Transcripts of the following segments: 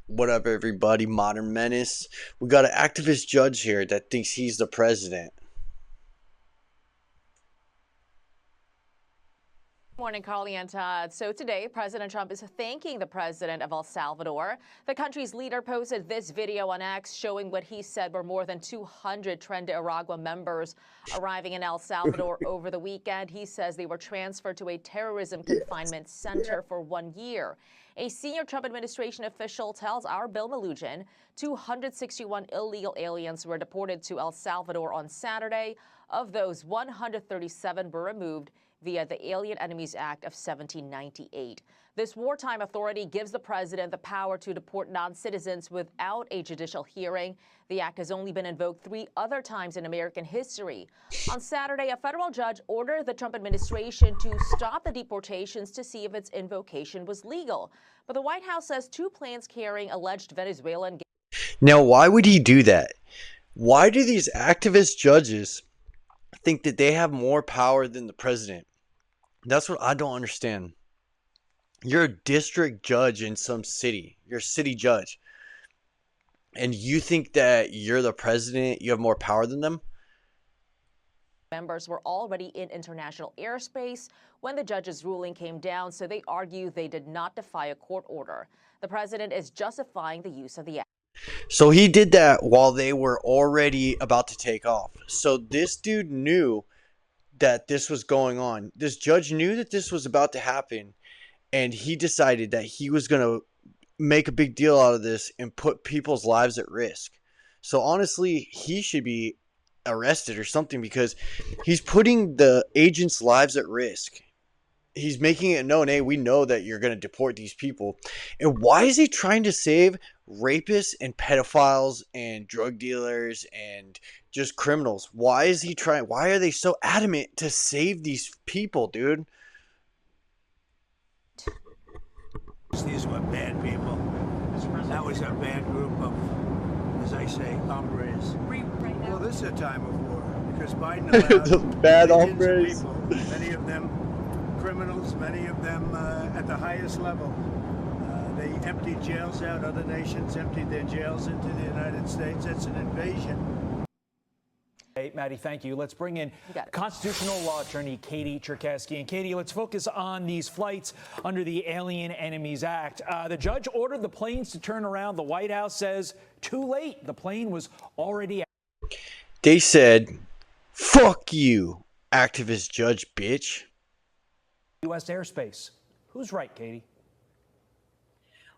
What up, everybody? Modern Menace. We got an activist judge here that thinks he's the president. Morning, Carly and Todd. So today, President Trump is thanking the president of El Salvador. The country's leader posted this video on X showing what he said were more than 200 Tren de Aragua members arriving in El Salvador over the weekend. He says they were transferred to a terrorism confinement center for 1 year. A senior Trump administration official tells our Bill Malugin 261 illegal aliens were deported to El Salvador on Saturday. Of those, 137 were removed via the Alien Enemies Act of 1798. This wartime authority gives the president the power to deport non-citizens without a judicial hearing. The act has only been invoked 3 other times in American history. On Saturday, a federal judge ordered the Trump administration to stop the deportations to see if its invocation was legal. But the White House says 2 planes carrying alleged Venezuelan. Now, why would he do that? Why do these activist judges think that they have more power than the president? That's what I don't understand. You're a district judge in some city. You're a city judge. And you think that you're the president, you have more power than them? Members were already in international airspace when the judge's ruling came down, so they argue they did not defy a court order. The president is justifying the use of the act. So he did that while they were already about to take off. So this dude knew that this was going on. This judge knew that this was about to happen, and he decided that he was going to make a big deal out of this and put people's lives at risk. So honestly, he should be arrested or something because he's putting the agents' lives at risk. He's making it known, hey, we know that you're going to deport these people. And why is he trying to save rapists and pedophiles and drug dealers and just criminals? Why is he trying? Why are they so adamant to save these people, dude? These were bad people. That was a bad group of, as I say, hombres. Well, this is a time of war because Biden allowed bad millions of hombres. people, many of them criminals, many of them at the highest level. They emptied jails out. Other nations emptied their jails into the United States. That's an invasion. Hey, Maddie, thank you. Let's bring in constitutional law attorney Katie Cherkesky. And Katie, let's focus on these flights under the Alien Enemies Act. The judge ordered the planes to turn around. The White House says too late. The plane was already out. They said, fuck you, activist judge bitch. U.S. airspace. Who's right, Katie?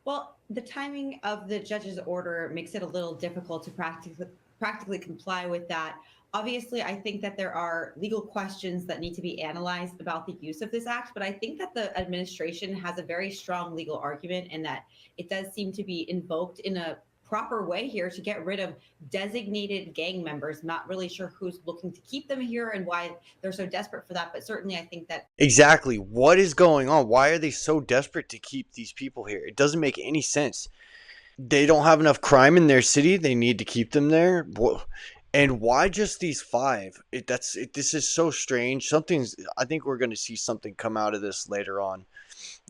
Well, the timing of the judge's order makes it a little difficult to practically comply with that. Obviously, I think that there are legal questions that need to be analyzed about the use of this act, but I think that the administration has a very strong legal argument and that it does seem to be invoked in a proper way here to get rid of designated gang members. Not really sure who's looking to keep them here and why they're so desperate for that, but certainly I think that... Exactly. What is going on? Why are they so desperate to keep these people here? It doesn't make any sense. They don't have enough crime in their city. They need to keep them there. And why just these 5? This is so strange. I think we're going to see something come out of this later on.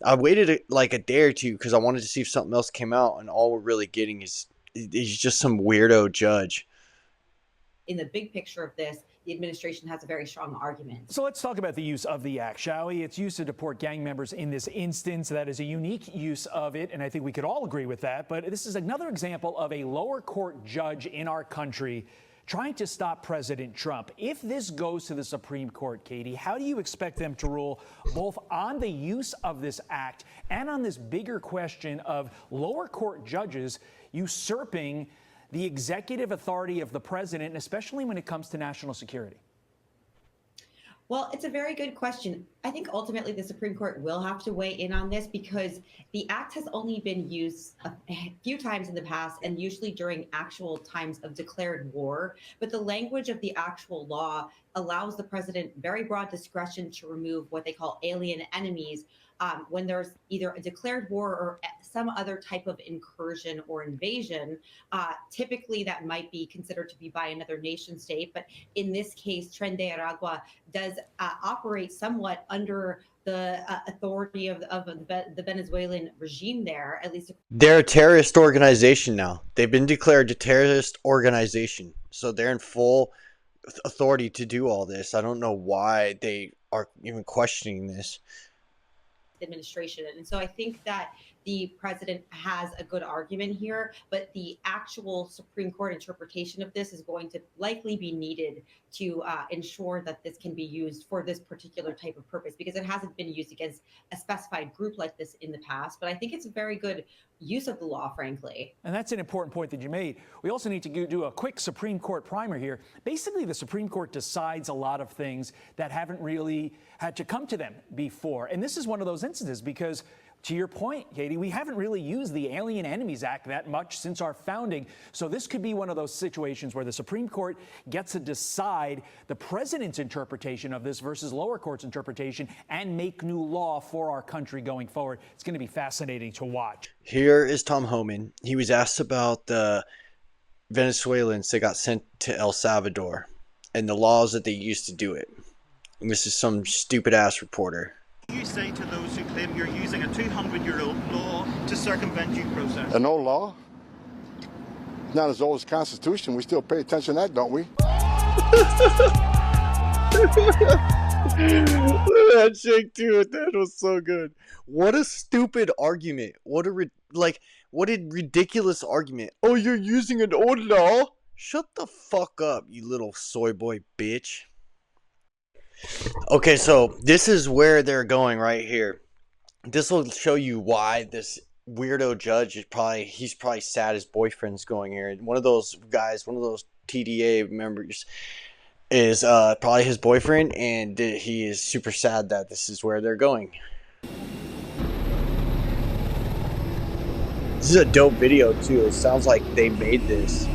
I waited like a day or two because I wanted to see if something else came out, and all we're really getting is just some weirdo judge. In the big picture of this, the administration has a very strong argument. So let's talk about the use of the act, shall we? It's used to deport gang members in this instance. That is a unique use of it, and I think we could all agree with that. But this is another example of a lower court judge in our country trying to stop President Trump. If this goes to the Supreme Court, Katie, how do you expect them to rule both on the use of this act and on this bigger question of lower court judges usurping the executive authority of the president, especially when it comes to national security? Well, it's a very good question. I think ultimately the Supreme Court will have to weigh in on this because the act has only been used a few times in the past and usually during actual times of declared war. But the language of the actual law allows the president very broad discretion to remove what they call alien enemies when there's either a declared war or some other type of incursion or invasion. Typically, that might be considered to be by another nation state. But in this case, Tren de Aragua does operate somewhat under the authority of the Venezuelan regime there, at least. They're a terrorist organization now. They've been declared a terrorist organization. So they're in full authority to do all this. I don't know why they are even questioning this. Administration. And so I think that the president has a good argument here, but the actual Supreme Court interpretation of this is going to likely be needed to ensure that this can be used for this particular type of purpose, because it hasn't been used against a specified group like this in the past. But I think it's a very good use of the law, frankly. And that's an important point that you made. We also need to do a quick Supreme Court primer here. Basically, the Supreme Court decides a lot of things that haven't really had to come to them before. And this is one of those instances because, to your point, Katie, we haven't really used the Alien Enemies Act that much since our founding. So this could be one of those situations where the Supreme Court gets to decide the president's interpretation of this versus lower court's interpretation and make new law for our country going forward. It's going to be fascinating to watch. Here is Tom Homan. He was asked about the Venezuelans that got sent to El Salvador and the laws that they used to do it. And this is some stupid ass reporter. You say to those who claim you're using a 200-year-old law to circumvent due process? An old law? Not as old as the Constitution. We still pay attention to that, don't we? That shake too. That was so good. What a stupid argument. What a ridiculous argument. Oh, you're using an old law? Shut the fuck up, you little soy boy bitch. Okay, so this is where they're going right here. This will show you why this weirdo judge is he's probably sad his boyfriend's going here. One of those guys, one of those TDA members is probably his boyfriend, and he is super sad that this is where they're going. This is a dope video too. It sounds like they made this.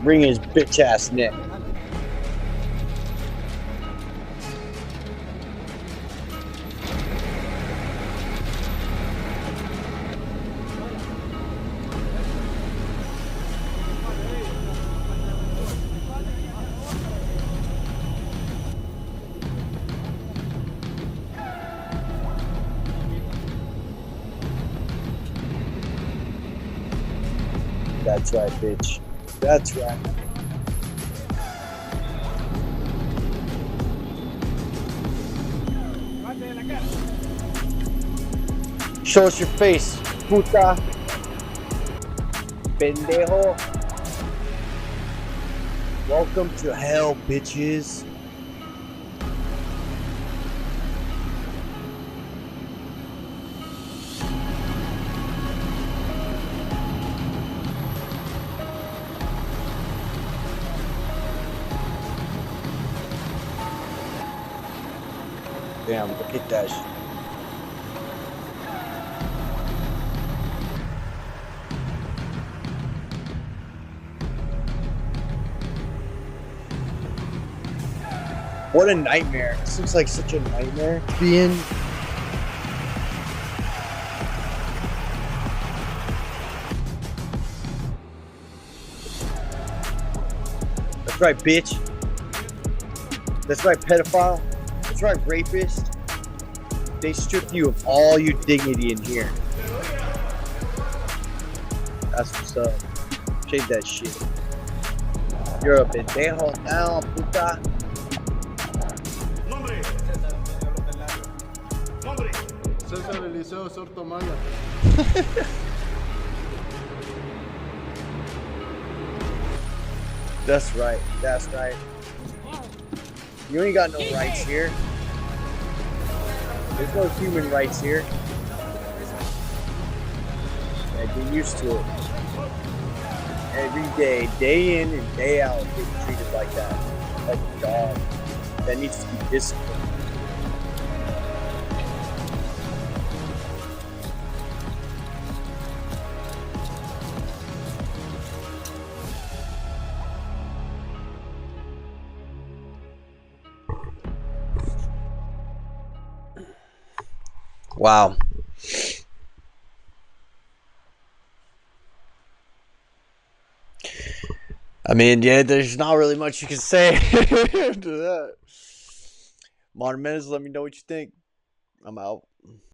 Wring his bitch ass neck. That's right, bitch. That's right. Show us your face, puta. Pendejo. Welcome to hell, bitches. Damn, look at that shit. What a nightmare. This looks like such a nightmare to be in. That's right, bitch. That's right, pedophile. That's right, rapist. They strip you of all your dignity in here. That's what's up. Shave that shit. You're a pendejo now, puta. César Eliseo Sortomaya. That's right. That's right. You ain't got no rights here. There's no human rights here. Yeah, get used to it. Every day in and day out, getting treated like that. Like a dog. That needs to be disciplined. Wow. I mean, yeah, there's not really much you can say after that. Modern Menace, let me know what you think. I'm out.